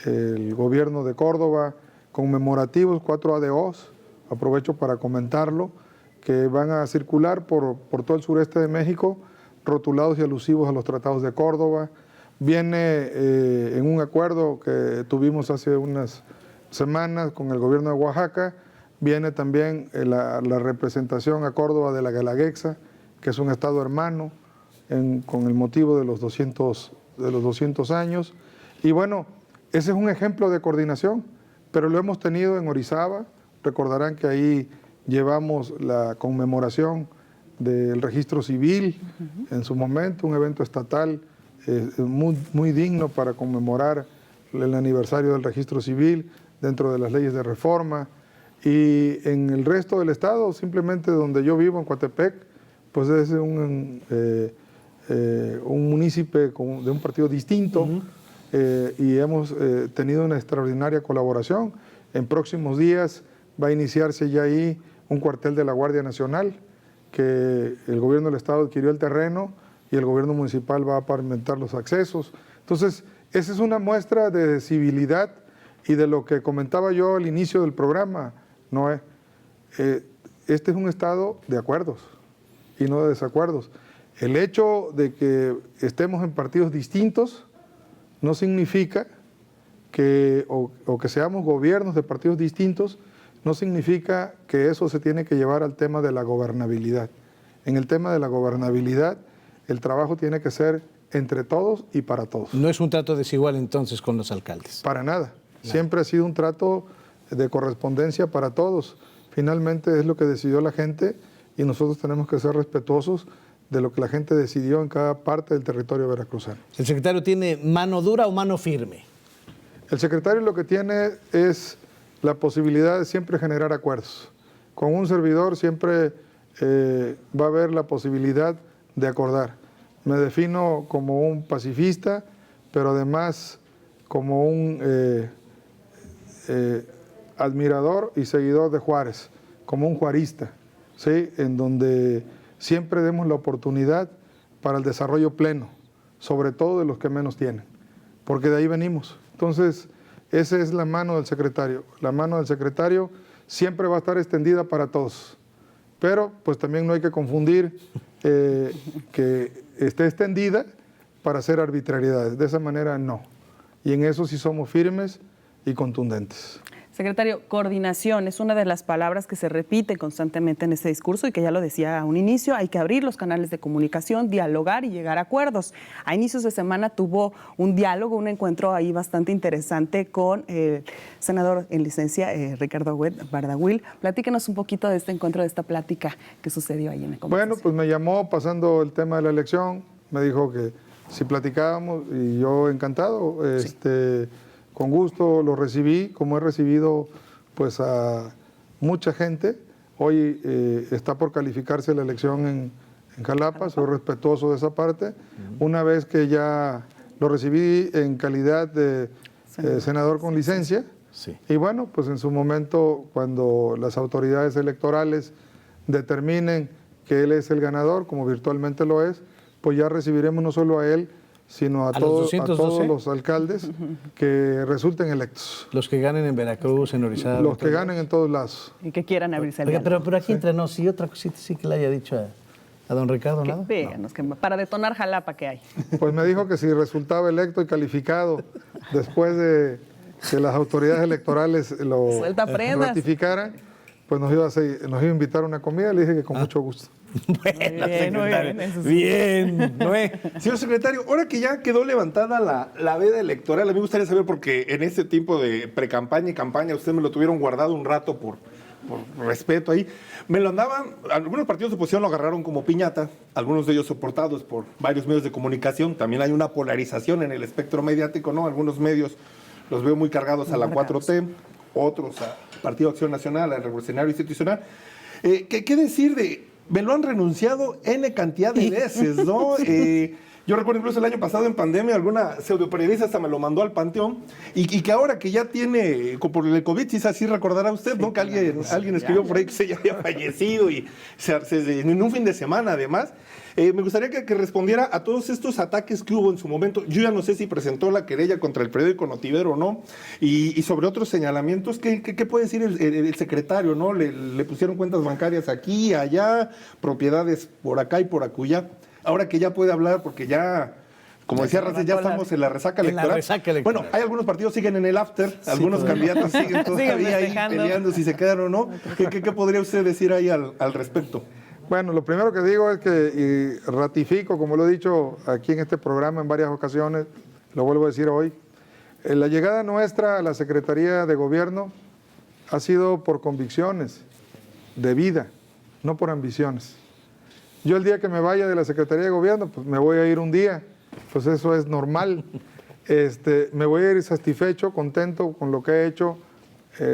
el gobierno de Córdoba, conmemorativos, 4 ADOs, aprovecho para comentarlo, que van a circular por todo el sureste de México, rotulados y alusivos a los tratados de Córdoba. Viene en un acuerdo que tuvimos hace unas semanas con el gobierno de Oaxaca, viene también la representación a Córdoba de la Guelaguetza, que es un estado hermano, con el motivo de los 200 años. Y bueno, ese es un ejemplo de coordinación, pero lo hemos tenido en Orizaba. Recordarán que ahí llevamos la conmemoración del registro civil en su momento, un evento estatal muy digno para conmemorar el aniversario del registro civil dentro de las leyes de reforma. Y en el resto del estado, simplemente donde yo vivo, en Coatepec, pues es un municipio de un partido distinto, y hemos tenido una extraordinaria colaboración. En próximos días va a iniciarse ya ahí un cuartel de la Guardia Nacional, que el gobierno del estado adquirió el terreno y el gobierno municipal va a pavimentar los accesos. Entonces, esa es una muestra de civilidad y de lo que comentaba yo al inicio del programa, Noé. Este es un estado de acuerdos y no de desacuerdos. El hecho de que estemos en partidos distintos no significa que, o que seamos gobiernos de partidos distintos, no significa que eso se tiene que llevar al tema de la gobernabilidad. En el tema de la gobernabilidad, el trabajo tiene que ser entre todos y para todos. No es un trato desigual entonces con los alcaldes. Para nada. Siempre ha sido un trato de correspondencia para todos. Finalmente es lo que decidió la gente y nosotros tenemos que ser respetuosos de lo que la gente decidió en cada parte del territorio veracruzano. ¿El secretario tiene mano dura o mano firme? El secretario lo que tiene es la posibilidad de siempre generar acuerdos. Con un servidor siempre va a haber la posibilidad de acordar. Me defino como un pacifista, pero además como un admirador y seguidor de Juárez, como un juarista, ¿sí? En donde siempre demos la oportunidad para el desarrollo pleno, sobre todo de los que menos tienen, porque de ahí venimos. Entonces, esa es la mano del secretario. La mano del secretario siempre va a estar extendida para todos, pero pues también no hay que confundir que esté extendida para hacer arbitrariedades. De esa manera no. Y en eso sí somos firmes y contundentes. Secretario, coordinación es una de las palabras que se repite constantemente en este discurso y que ya lo decía a un inicio, hay que abrir los canales de comunicación, dialogar y llegar a acuerdos. A inicios de semana tuvo un diálogo, un encuentro ahí bastante interesante con el senador en licencia, Ricardo Bardahuil. Platíquenos un poquito de este encuentro, de esta plática que sucedió ahí en la conversación. Bueno, pues me llamó pasando el tema de la elección, me dijo que si platicábamos y yo encantado, Sí. Con gusto lo recibí, como he recibido pues a mucha gente. Hoy está por calificarse la elección en Jalapa, soy respetuoso de esa parte. Una vez que ya lo recibí en calidad de senador con licencia, Sí. y bueno, pues en su momento, cuando las autoridades electorales determinen que él es el ganador, como virtualmente lo es, pues ya recibiremos no solo a él, sino a todos los alcaldes que resulten electos. Los que ganen en Veracruz, en Orizaba. Los que ganen en todos lados. Y que quieran abrirse al Oiga, diálogo. pero aquí entre nos, y otra cosita sí que le haya dicho a don Ricardo, ¿nada? Díganos, que para detonar Jalapa, ¿qué hay? Pues me dijo que si resultaba electo y calificado después de que las autoridades electorales lo Suelta prendas. ratificaran, pues nos iba a invitar a una comida. Le dije que con mucho gusto. Bueno, Bien, muy secretario. bien, eso sí. Bien, Noé. Señor secretario, ahora que ya quedó levantada la veda electoral, a mí me gustaría saber, porque en ese tiempo de pre-campaña y campaña, ustedes me lo tuvieron guardado un rato por respeto ahí, me lo andaban, algunos partidos de oposición lo agarraron como piñata, algunos de ellos soportados por varios medios de comunicación, también hay una polarización en el espectro mediático, ¿no? Algunos medios los veo muy cargados a la 4T, otros a Partido Acción Nacional, al Revolucionario Institucional. ¿Qué decir de...? Me lo han renunciado N cantidad de veces, ¿no? Yo recuerdo incluso el año pasado en pandemia, alguna pseudoperiodista hasta me lo mandó al panteón, y que ahora que ya tiene, por el COVID, sí recordará usted, ¿no? Que alguien escribió por ahí que se ya había fallecido y en un fin de semana además. Me gustaría que respondiera a todos estos ataques que hubo en su momento. Yo ya no sé si presentó la querella contra el periódico Notivero o no, y sobre otros señalamientos, ¿qué puede decir el secretario, ¿no? Le pusieron cuentas bancarias aquí, allá, propiedades por acá y por acullá. Ahora que ya puede hablar, porque ya, como decía Rancés, ya estamos en la resaca electoral. Bueno, hay algunos partidos siguen en el after, algunos candidatos siguen todavía ahí peleando si se quedan o no. ¿Qué podría usted decir ahí al respecto? Bueno, lo primero que digo es que y ratifico, como lo he dicho aquí en este programa en varias ocasiones, lo vuelvo a decir hoy, la llegada nuestra a la Secretaría de Gobierno ha sido por convicciones de vida, no por ambiciones. Yo el día que me vaya de la Secretaría de Gobierno, pues me voy a ir un día, pues eso es normal. Me voy a ir satisfecho, contento con lo que he hecho,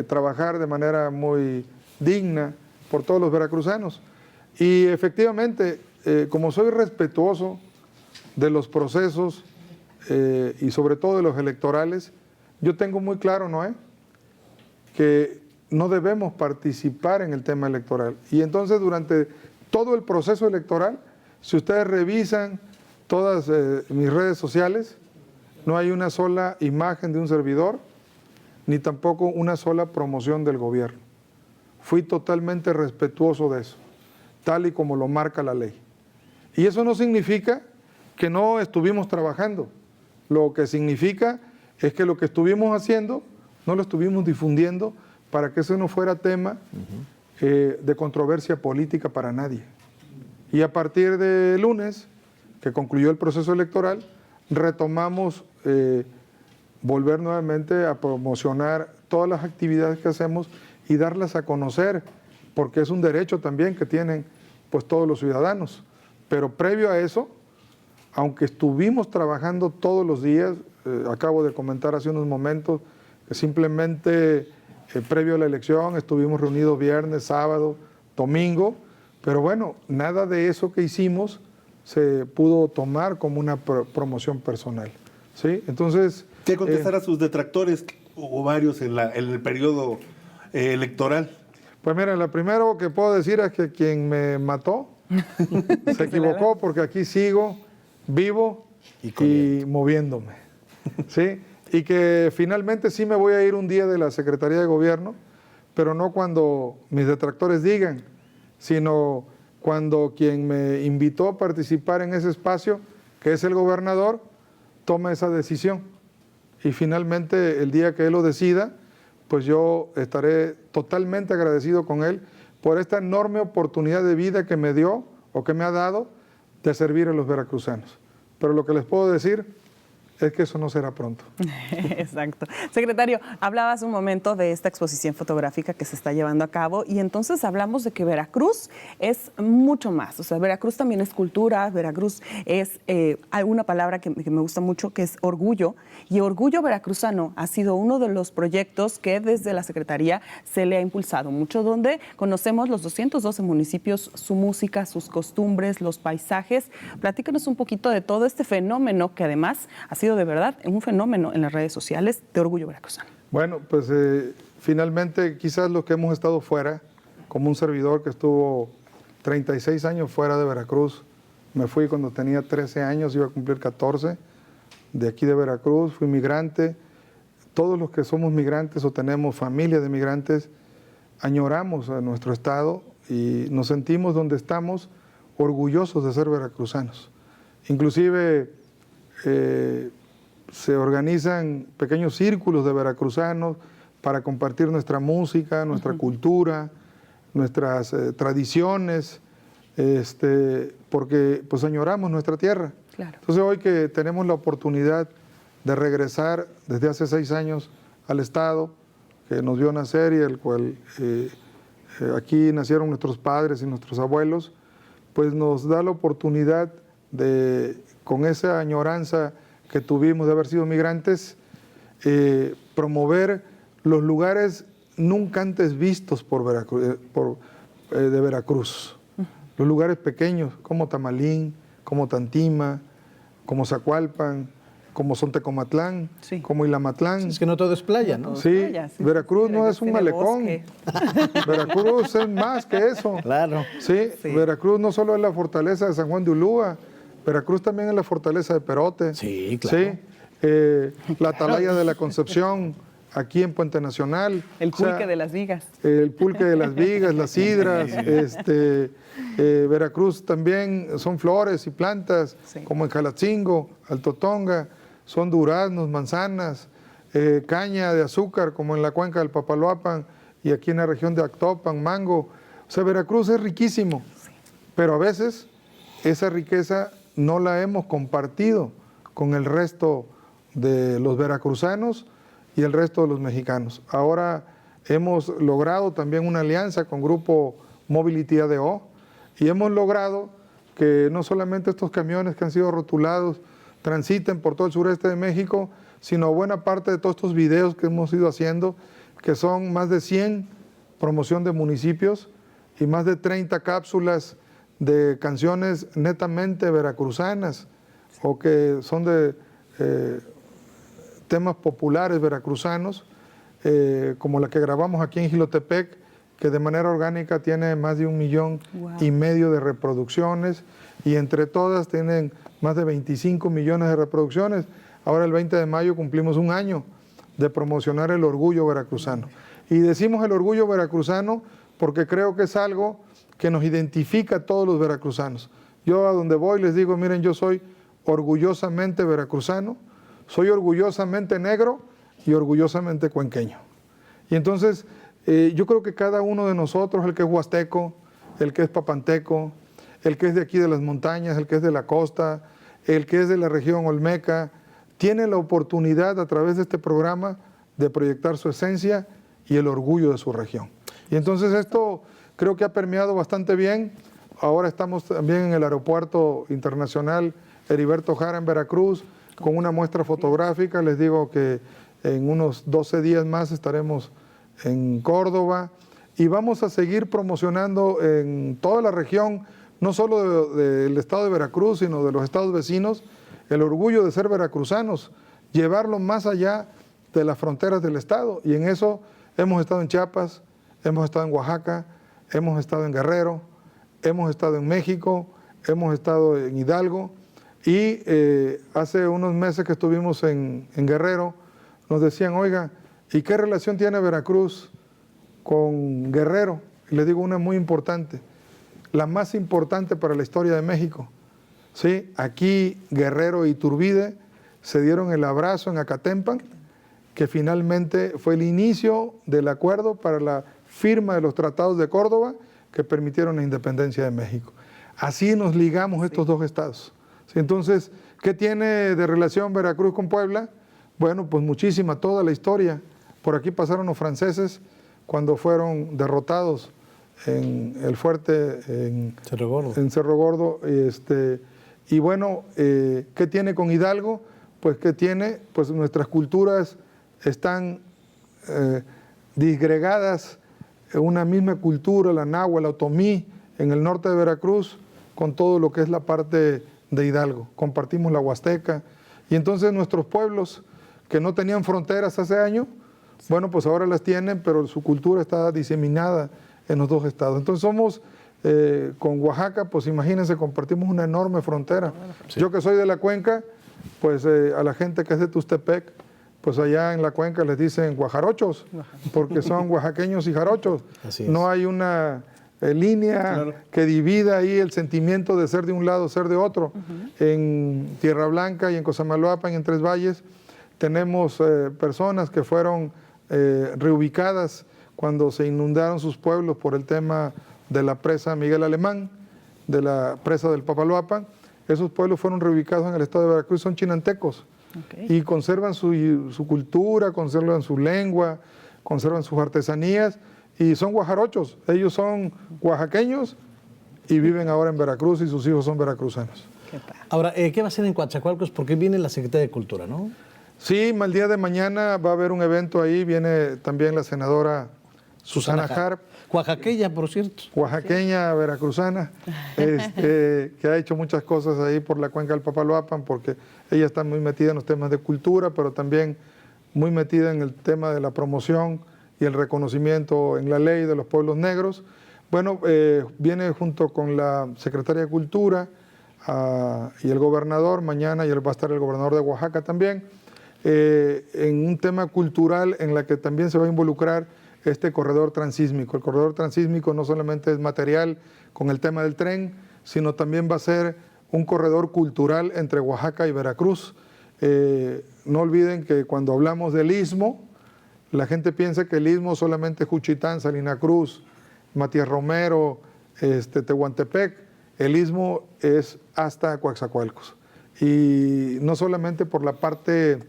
trabajar de manera muy digna por todos los veracruzanos. Y efectivamente, como soy respetuoso de los procesos y sobre todo de los electorales, yo tengo muy claro, Noé, que no debemos participar en el tema electoral. Y entonces durante todo el proceso electoral, si ustedes revisan todas mis redes sociales, no hay una sola imagen de un servidor, ni tampoco una sola promoción del gobierno. Fui totalmente respetuoso de eso, tal y como lo marca la ley. Y eso no significa que no estuvimos trabajando. Lo que significa es que lo que estuvimos haciendo no lo estuvimos difundiendo para que eso no fuera tema de controversia política para nadie. Y a partir de lunes, que concluyó el proceso electoral, retomamos volver nuevamente a promocionar todas las actividades que hacemos y darlas a conocer, porque es un derecho también que tienen pues todos los ciudadanos. Pero previo a eso, aunque estuvimos trabajando todos los días, acabo de comentar hace unos momentos que simplemente previo a la elección estuvimos reunidos viernes, sábado, domingo, pero bueno, nada de eso que hicimos se pudo tomar como una promoción personal, ¿sí? Entonces... ¿Qué contestar a sus detractores, o varios en el periodo electoral? Pues mira, lo primero que puedo decir es que quien me mató se equivocó, porque aquí sigo vivo y moviéndome, ¿sí? Y que finalmente sí me voy a ir un día de la Secretaría de Gobierno, pero no cuando mis detractores digan, sino cuando quien me invitó a participar en ese espacio, que es el gobernador, tome esa decisión. Y finalmente, el día que él lo decida, pues yo estaré totalmente agradecido con él por esta enorme oportunidad de vida que me dio o que me ha dado de servir a los veracruzanos. Pero lo que les puedo decir es que eso no será pronto. Exacto. Secretario, hablaba hace un momento de esta exposición fotográfica que se está llevando a cabo, y entonces hablamos de que Veracruz es mucho más. O sea, Veracruz también es cultura, Veracruz es una palabra que me gusta mucho, que es orgullo, y Orgullo Veracruzano ha sido uno de los proyectos que desde la Secretaría se le ha impulsado mucho, donde conocemos los 212 municipios, su música, sus costumbres, los paisajes. Platícanos un poquito de todo este fenómeno que además ha sido de verdad un fenómeno en las redes sociales de Orgullo Veracruzano. Bueno, pues finalmente quizás los que hemos estado fuera, como un servidor que estuvo 36 años fuera de Veracruz, me fui cuando tenía 13 años, iba a cumplir 14, de aquí de Veracruz, fui migrante. Todos los que somos migrantes o tenemos familia de migrantes, añoramos a nuestro estado y nos sentimos donde estamos orgullosos de ser veracruzanos. Inclusive se organizan pequeños círculos de veracruzanos para compartir nuestra música, nuestra cultura, nuestras tradiciones, porque pues añoramos nuestra tierra. Claro. Entonces hoy que tenemos la oportunidad de regresar desde hace 6 años al estado que nos vio nacer y el cual aquí nacieron nuestros padres y nuestros abuelos, pues nos da la oportunidad de, con esa añoranza que tuvimos de haber sido migrantes, promover los lugares nunca antes vistos de Veracruz. Los lugares pequeños como Tamalín, como Tantima, como Zacualpan, como Sontecomatlán, Sí. como Ilamatlán. Es que no todo es playa, ¿no? Sí, playa, sí, Veracruz sí, no es un tiene malecón. bosque. Veracruz es más que eso. Claro. Sí, Sí. Veracruz no solo es la fortaleza de San Juan de Ulúa, Veracruz también es la fortaleza de Perote. Sí, claro. Sí, la Atalaya de la Concepción, aquí en Puente Nacional. El O sea, pulque de las vigas. el pulque de las vigas, las sidras, Veracruz también son flores y plantas, Sí. como en Calatzingo, Alto Tonga, son duraznos, manzanas, caña de azúcar, como en la cuenca del Papaloapan y aquí en la región de Actopan, mango. O sea, Veracruz es riquísimo, pero a veces esa riqueza no la hemos compartido con el resto de los veracruzanos y el resto de los mexicanos. Ahora hemos logrado también una alianza con Grupo Mobility ADO y hemos logrado que no solamente estos camiones que han sido rotulados transiten por todo el sureste de México, sino buena parte de todos estos videos que hemos ido haciendo, que son más de 100 promoción de municipios y más de 30 cápsulas de canciones netamente veracruzanas o que son de temas populares veracruzanos, como la que grabamos aquí en Jilotepec, que de manera orgánica tiene más de 1,5 millones de reproducciones y entre todas tienen más de 25 millones de reproducciones. Ahora el 20 de mayo cumplimos un año de promocionar el orgullo veracruzano. Y decimos el orgullo veracruzano porque creo que es algo que nos identifica a todos los veracruzanos. Yo a donde voy les digo, miren, yo soy orgullosamente veracruzano, soy orgullosamente negro y orgullosamente cuenqueño. Y entonces yo creo que cada uno de nosotros, el que es huasteco, el que es papanteco, el que es de aquí de las montañas, el que es de la costa, el que es de la región olmeca, tiene la oportunidad a través de este programa de proyectar su esencia y el orgullo de su región. Y entonces esto creo que ha permeado bastante bien. Ahora estamos también en el Aeropuerto Internacional Heriberto Jara en Veracruz con una muestra fotográfica. Les digo que en unos 12 días más estaremos en Córdoba y vamos a seguir promocionando en toda la región, no solo del estado de Veracruz, sino de los estados vecinos, el orgullo de ser veracruzanos, llevarlo más allá de las fronteras del estado. Y en eso hemos estado en Chiapas, hemos estado en Oaxaca, hemos estado en Guerrero, hemos estado en México, hemos estado en Hidalgo y hace unos meses que estuvimos en Guerrero nos decían, oiga, ¿y qué relación tiene Veracruz con Guerrero? Y les digo una muy importante, la más importante para la historia de México. ¿Sí? Aquí Guerrero y Iturbide se dieron el abrazo en Acatempan, que finalmente fue el inicio del acuerdo para la firma de los tratados de Córdoba que permitieron la independencia de México. Así nos ligamos estos dos estados. ¿Sí? Entonces, ¿qué tiene de relación Veracruz con Puebla? Bueno, pues muchísima, toda la historia. Por aquí pasaron los franceses cuando fueron derrotados en el fuerte en Cerro Gordo. Y bueno, ¿qué tiene con Hidalgo? Pues ¿qué tiene? Pues nuestras culturas están disgregadas en una misma cultura, la náhuatl, la otomí, en el norte de Veracruz, con todo lo que es la parte de Hidalgo. Compartimos la huasteca. Y entonces nuestros pueblos que no tenían fronteras hace años, bueno, pues ahora las tienen, pero su cultura está diseminada en los dos estados. Entonces somos, con Oaxaca, pues imagínense, compartimos una enorme frontera. Sí. Yo que soy de la cuenca, pues a la gente que es de Tustepec, pues allá en la cuenca les dicen guajarochos, porque son oaxaqueños y jarochos. No hay una línea que divida ahí el sentimiento de ser de un lado, ser de otro. En Tierra Blanca y en Cosamaloapan y en Tres Valles tenemos personas que fueron reubicadas cuando se inundaron sus pueblos por el tema de la presa Miguel Alemán, de la presa del Papaloapan. Esos pueblos fueron reubicados en el estado de Veracruz, son chinantecos. Y conservan su cultura, conservan su lengua, conservan sus artesanías y son guajarochos. Ellos son oaxaqueños y viven ahora en Veracruz y sus hijos son veracruzanos. Ahora, ¿qué va a hacer en Coatzacoalcos? Porque viene la Secretaría de Cultura, ¿no? Sí, el día de mañana va a haber un evento ahí, viene también la senadora Susana Harp, oaxaqueña, por cierto. oaxaqueña, veracruzana, que ha hecho muchas cosas ahí por la cuenca del Papaloapan, porque ella está muy metida en los temas de cultura, pero también muy metida en el tema de la promoción y el reconocimiento en la ley de los pueblos negros. Bueno, viene junto con la Secretaria de Cultura y el gobernador, mañana y va a estar el gobernador de Oaxaca también, en un tema cultural en la que también se va a involucrar este corredor transísmico. El corredor transísmico no solamente es material con el tema del tren, sino también va a ser un corredor cultural entre Oaxaca y Veracruz. No olviden que cuando hablamos del istmo, la gente piensa que el istmo solamente es Juchitán, Salina Cruz, Matías Romero, Tehuantepec. El istmo es hasta Coatzacoalcos. Y no solamente por la parte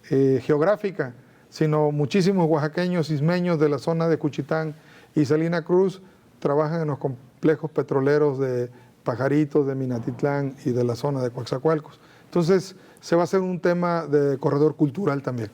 geográfica, sino muchísimos oaxaqueños ismeños de la zona de Juchitán y Salina Cruz trabajan en los complejos petroleros de Pajaritos, de Minatitlán y de la zona de Coatzacoalcos. Entonces, se va a hacer un tema de corredor cultural también.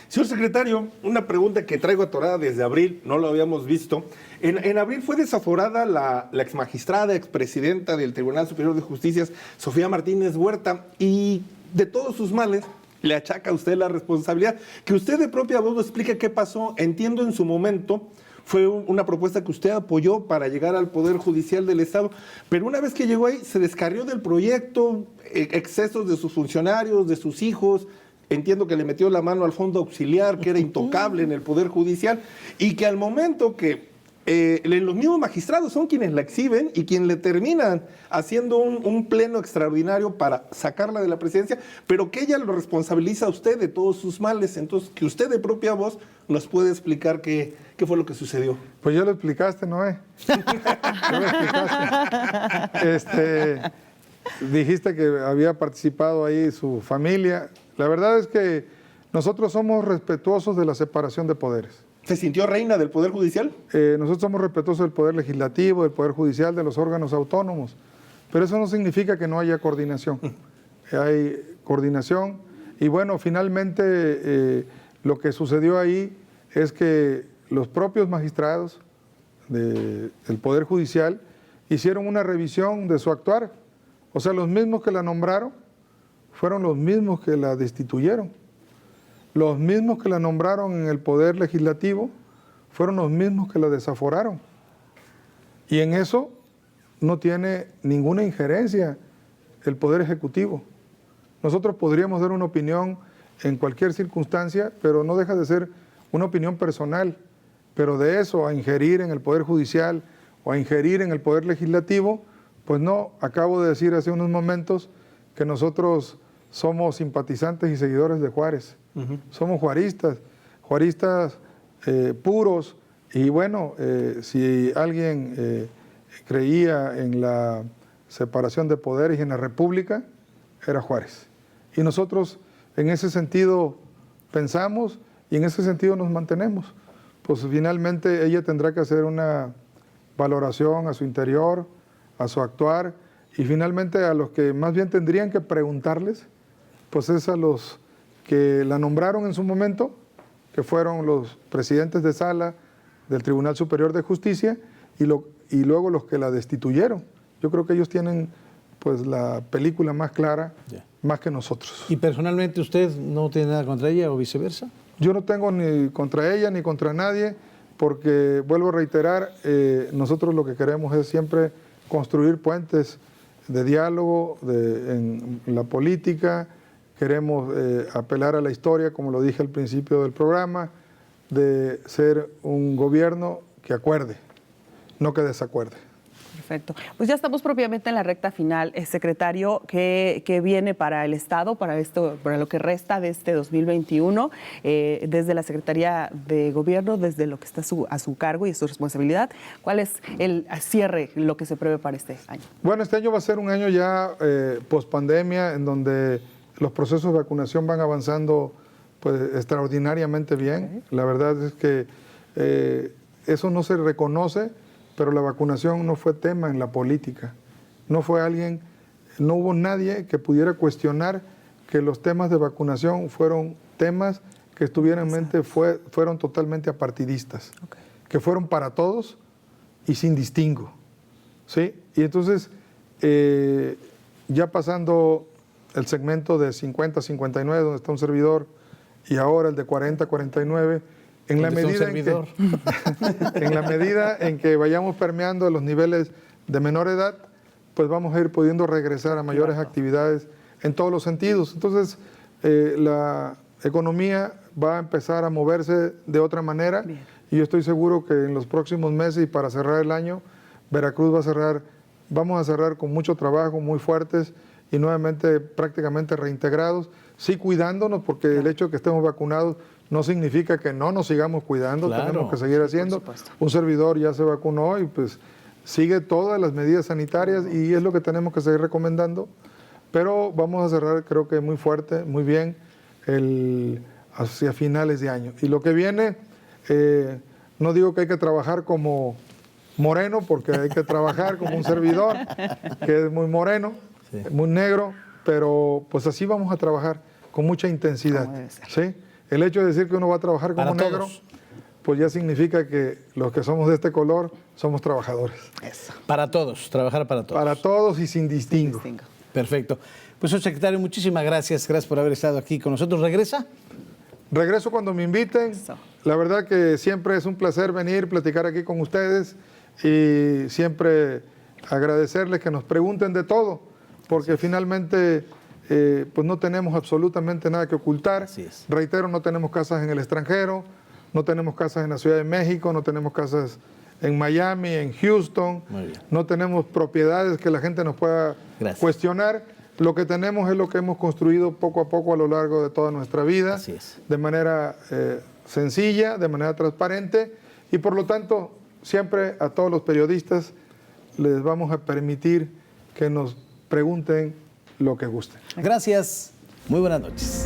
Señor secretario, una pregunta que traigo atorada desde abril, no lo habíamos visto. En abril fue desaforada la exmagistrada, expresidenta del Tribunal Superior de Justicia, Sofía Martínez Huerta, y de todos sus males le achaca a usted la responsabilidad. Que usted de propia voz lo explique qué pasó. Entiendo en su momento fue una propuesta que usted apoyó para llegar al Poder Judicial del Estado, pero una vez que llegó ahí se descarrió del proyecto, excesos de sus funcionarios, de sus hijos. Entiendo que le metió la mano al fondo auxiliar, que era intocable en el Poder Judicial, y que al momento que los mismos magistrados son quienes la exhiben y quienes le terminan haciendo un pleno extraordinario para sacarla de la presidencia, pero que ella lo responsabiliza a usted de todos sus males. Entonces, que usted de propia voz nos puede explicar qué fue lo que sucedió. Pues ya lo explicaste, Noé. Ya lo explicaste. Dijiste que había participado ahí su familia. La verdad es que nosotros somos respetuosos de la separación de poderes. ¿Se sintió reina del Poder Judicial? Nosotros somos respetuosos del Poder Legislativo, del Poder Judicial, de los órganos autónomos, pero eso no significa que no haya coordinación. Hay coordinación y bueno, finalmente lo que sucedió ahí es que los propios magistrados del Poder Judicial hicieron una revisión de su actuar. O sea, los mismos que la nombraron fueron los mismos que la destituyeron. Los mismos que la nombraron en el Poder Legislativo fueron los mismos que la desaforaron. Y en eso no tiene ninguna injerencia el Poder Ejecutivo. Nosotros podríamos dar una opinión en cualquier circunstancia, pero no deja de ser una opinión personal. Pero de eso a ingerir en el Poder Judicial o a ingerir en el Poder Legislativo, pues no. Acabo de decir hace unos momentos que nosotros somos simpatizantes y seguidores de Juárez. Somos juaristas puros, y bueno, si alguien creía en la separación de poderes y en la república, era Juárez. Y nosotros en ese sentido pensamos y en ese sentido nos mantenemos. Pues finalmente ella tendrá que hacer una valoración a su interior, a su actuar, y finalmente a los que más bien tendrían que preguntarles, pues es a los que la nombraron en su momento, que fueron los presidentes de sala del Tribunal Superior de Justicia y luego los que la destituyeron. Yo creo que ellos tienen pues la película más clara, más que nosotros. ¿Y personalmente usted no tiene nada contra ella o viceversa? Yo no tengo ni contra ella ni contra nadie, porque vuelvo a reiterar, nosotros lo que queremos es siempre construir puentes de diálogo en la política. Queremos apelar a la historia, como lo dije al principio del programa, de ser un gobierno que acuerde, no que desacuerde. Perfecto. Pues ya estamos propiamente en la recta final, secretario, que viene para el Estado, para lo que resta de este 2021, desde la Secretaría de Gobierno, desde lo que está a su cargo y su responsabilidad. ¿Cuál es el cierre, lo que se prevé para este año? Bueno, este año va a ser un año ya post-pandemia, en donde los procesos de vacunación van avanzando pues, extraordinariamente bien. La verdad es que eso no se reconoce, pero la vacunación no fue tema en la política. No hubo nadie que pudiera cuestionar que los temas de vacunación fueron temas que estuvieran en mente fueron totalmente apartidistas, que fueron para todos y sin distingo, ¿sí? Y entonces, ya pasando el segmento de 50-59, donde está un servidor, y ahora el de 40-49, en la medida en que vayamos permeando los niveles de menor edad, pues vamos a ir pudiendo regresar a mayores actividades en todos los sentidos. Entonces, la economía va a empezar a moverse de otra manera. Bien. Y yo estoy seguro que en los próximos meses y para cerrar el año, Veracruz vamos a cerrar con mucho trabajo, muy fuertes y nuevamente prácticamente reintegrados, sí cuidándonos, porque el hecho de que estemos vacunados no significa que no nos sigamos cuidando, tenemos que seguir haciendo. Un servidor ya se vacunó y pues sigue todas las medidas sanitarias y es lo que tenemos que seguir recomendando, pero vamos a cerrar creo que muy fuerte, muy bien, hacia finales de año. Y lo que viene, no digo que hay que trabajar como Moreno, porque hay que trabajar como un servidor, que es muy moreno, sí, muy negro, pero pues así vamos a trabajar, con mucha intensidad. ¿Sí? El hecho de decir que uno va a trabajar como negro, pues ya significa que los que somos de este color somos trabajadores. Eso. Para todos, trabajar para todos. Para todos y sin distingo. Perfecto. Pues, señor secretario, muchísimas gracias. Gracias por haber estado aquí con nosotros. ¿Regresa? Regreso cuando me inviten. Eso. La verdad que siempre es un placer venir, platicar aquí con ustedes y siempre agradecerles que nos pregunten de todo, porque finalmente pues no tenemos absolutamente nada que ocultar. Reitero, no tenemos casas en el extranjero, no tenemos casas en la Ciudad de México, no tenemos casas en Miami, en Houston, no tenemos propiedades que la gente nos pueda cuestionar. Lo que tenemos es lo que hemos construido poco a poco a lo largo de toda nuestra vida, de manera sencilla, de manera transparente, y por lo tanto siempre a todos los periodistas les vamos a permitir que nos pregunten lo que gusten. Gracias, muy buenas noches.